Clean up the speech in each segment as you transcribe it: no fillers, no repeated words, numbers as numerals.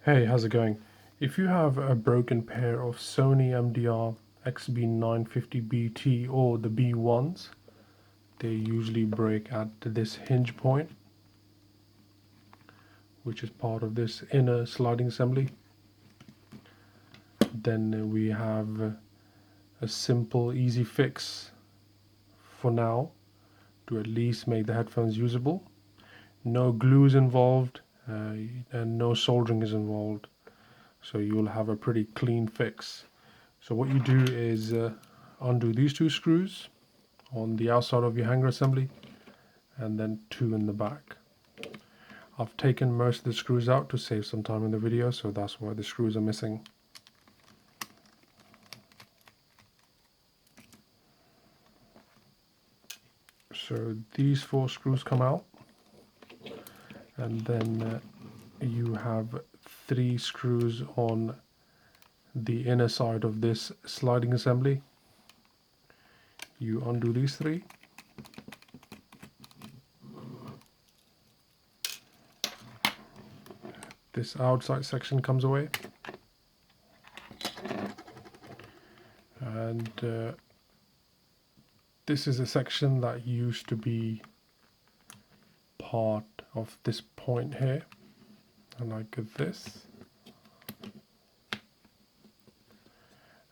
Hey, how's it going? If you have a broken pair of Sony MDR XB950BT or the B1s, they usually break at this hinge point, which is part of this inner sliding assembly. Then we have a simple, easy fix for now to at least make the headphones usable. No glue is involved and no soldering is involved, so you'll have a pretty clean fix. So what you do is undo these two screws on the outside of your hanger assembly and then two in the back. I've taken most of the screws out to save some time in the video, so that's why the screws are missing. So these four screws come out, and then you have three screws on the inner side of this sliding assembly. You undo these three. This outside section comes away, and this is a section that used to be part of this point here, and like this,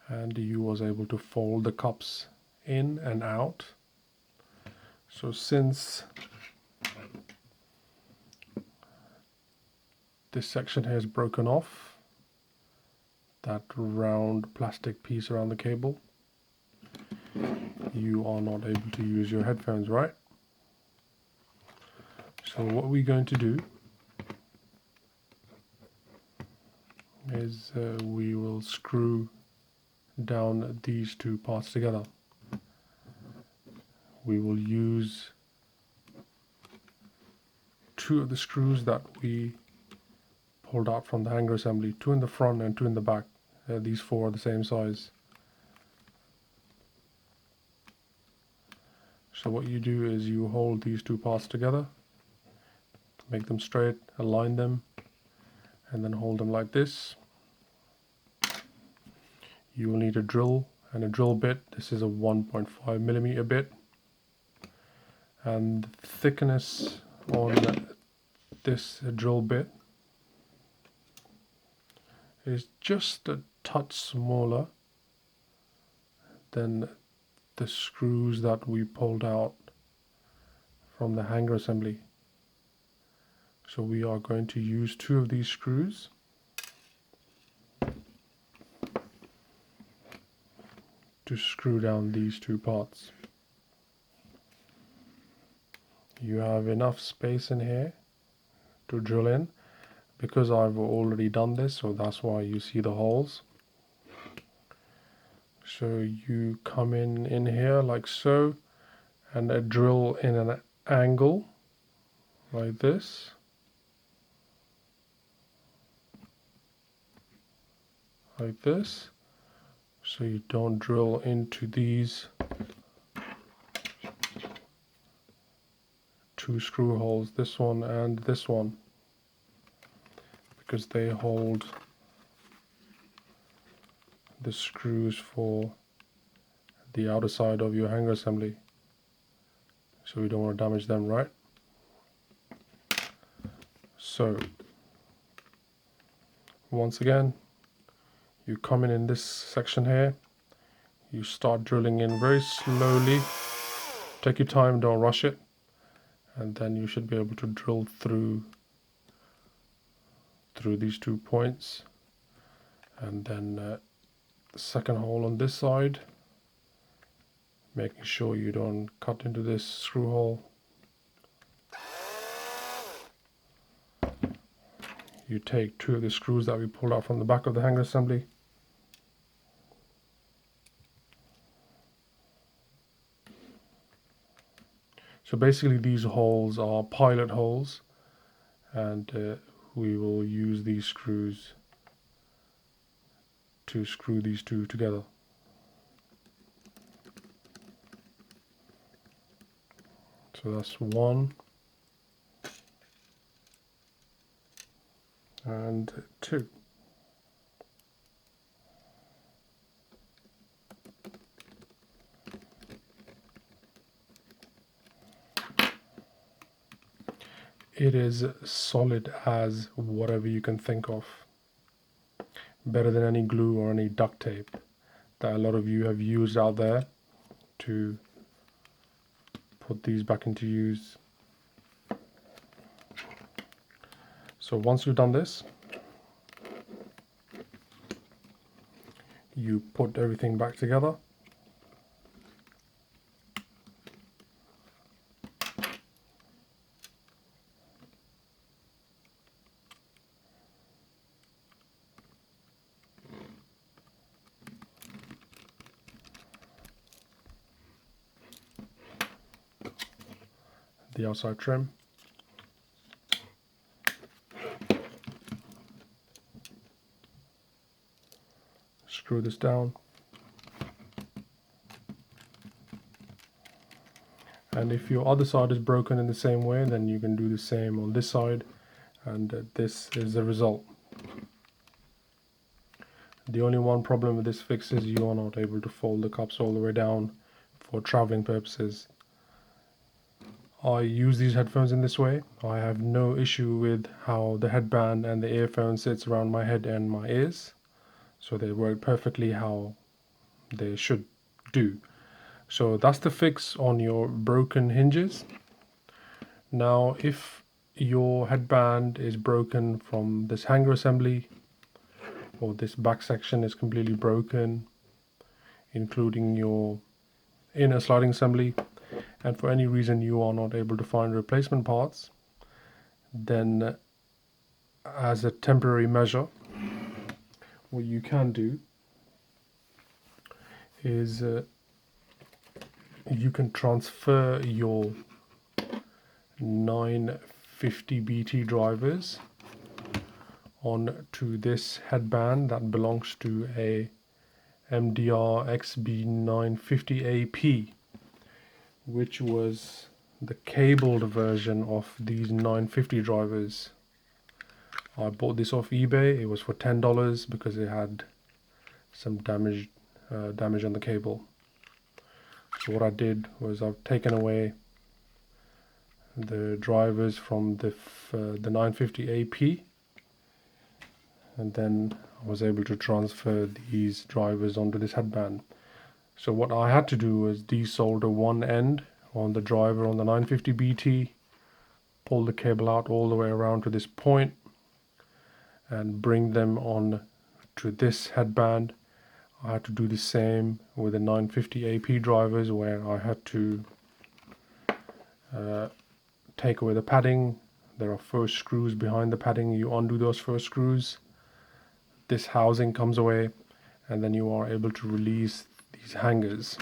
and you was able to fold the cups in and out. So since this section here is broken off, that round plastic piece around the cable, you are not able to use your headphones, right? So what we're going to do is we will screw down these two parts together. We will use two of the screws that we pulled out from the hanger assembly, two in the front and two in the back. These four are the same size. So what you do is you hold these two parts together, make them straight, align them, and then hold them like this. You will need a drill and a drill bit. This is a 1.5mm bit, and the thickness on this drill bit is just a touch smaller than the screws that we pulled out from the hanger assembly. So we are going to use two of these screws to screw down these two parts. You have enough space in here to drill in, because I've already done this, so that's why you see the holes. So you come in here like so, and a drill in an angle like this, so you don't drill into these two screw holes, this one and this one, because they hold the screws for the outer side of your hanger assembly, so we don't want to damage them, right? So once again, you come in this section here, you start drilling in very slowly, take your time, don't rush it, and then you should be able to drill through these 2 points, and then the second hole on this side, making sure you don't cut into this screw hole. You take two of the screws that we pulled out from the back of the hanger assembly, so basically these holes are pilot holes, and we will use these screws to screw these two together. So that's one and 2. It is solid as whatever you can think of. Better than any glue or any duct tape that a lot of you have used out there to put these back into use. So once you've done this, you put everything back together. The outside trim. Screw this down. And if your other side is broken in the same way, then you can do the same on this side, and this is the result. The only one problem with this fix is you are not able to fold the cups all the way down for traveling purposes. I use these headphones in this way. I have no issue with how the headband and the earphone sits around my head and my ears, so they work perfectly how they should do. So that's the fix on your broken hinges. Now if your headband is broken from this hanger assembly, or this back section is completely broken, including your inner sliding assembly, and for any reason you are not able to find replacement parts, then as a temporary measure, what you can do is you can transfer your 950BT drivers onto this headband that belongs to a MDR XB950BT, which was the cabled version of these 950 drivers. I bought this off eBay. It was for $10 because it had some damage on the cable. So what I did was I've taken away the drivers from the 950BT, and then I was able to transfer these drivers onto this headband. So what I had to do was desolder one end on the driver on the 950BT, pull the cable out all the way around to this point, and bring them on to this headband. I had to do the same with the 950BT drivers, where I had to take away the padding. There are 4 screws behind the padding. You undo those 4 screws, this housing comes away, and then you are able to release these hangers.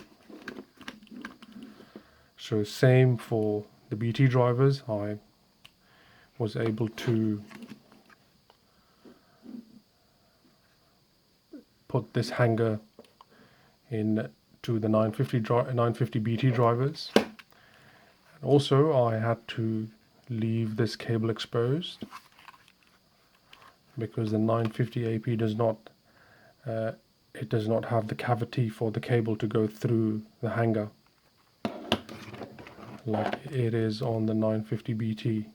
So same for the BT drivers. I was able to put this hanger in to the 950BT drivers. And also I had to leave this cable exposed because the 950BT does not have the cavity for the cable to go through the hanger like it is on the 950BT.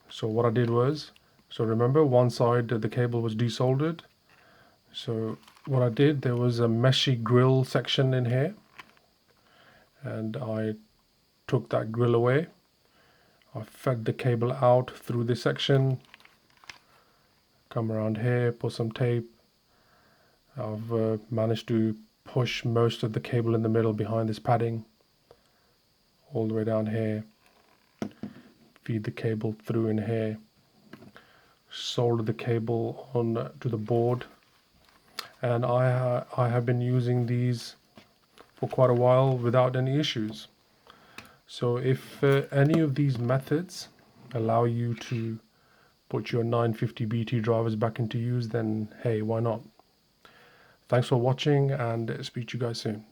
So what I did was, so remember one side the cable was desoldered. So what I did, there was a meshy grill section in here, and I took that grill away. I fed the cable out through this section, come around here, put some tape. I've managed to push most of the cable in the middle behind this padding all the way down here, feed the cable through in here, solder the cable on to the board, and I have been using these for quite a while without any issues. So if any of these methods allow you to put your 950BT drivers back into use, then hey, why not? Thanks for watching, and speak to you guys soon.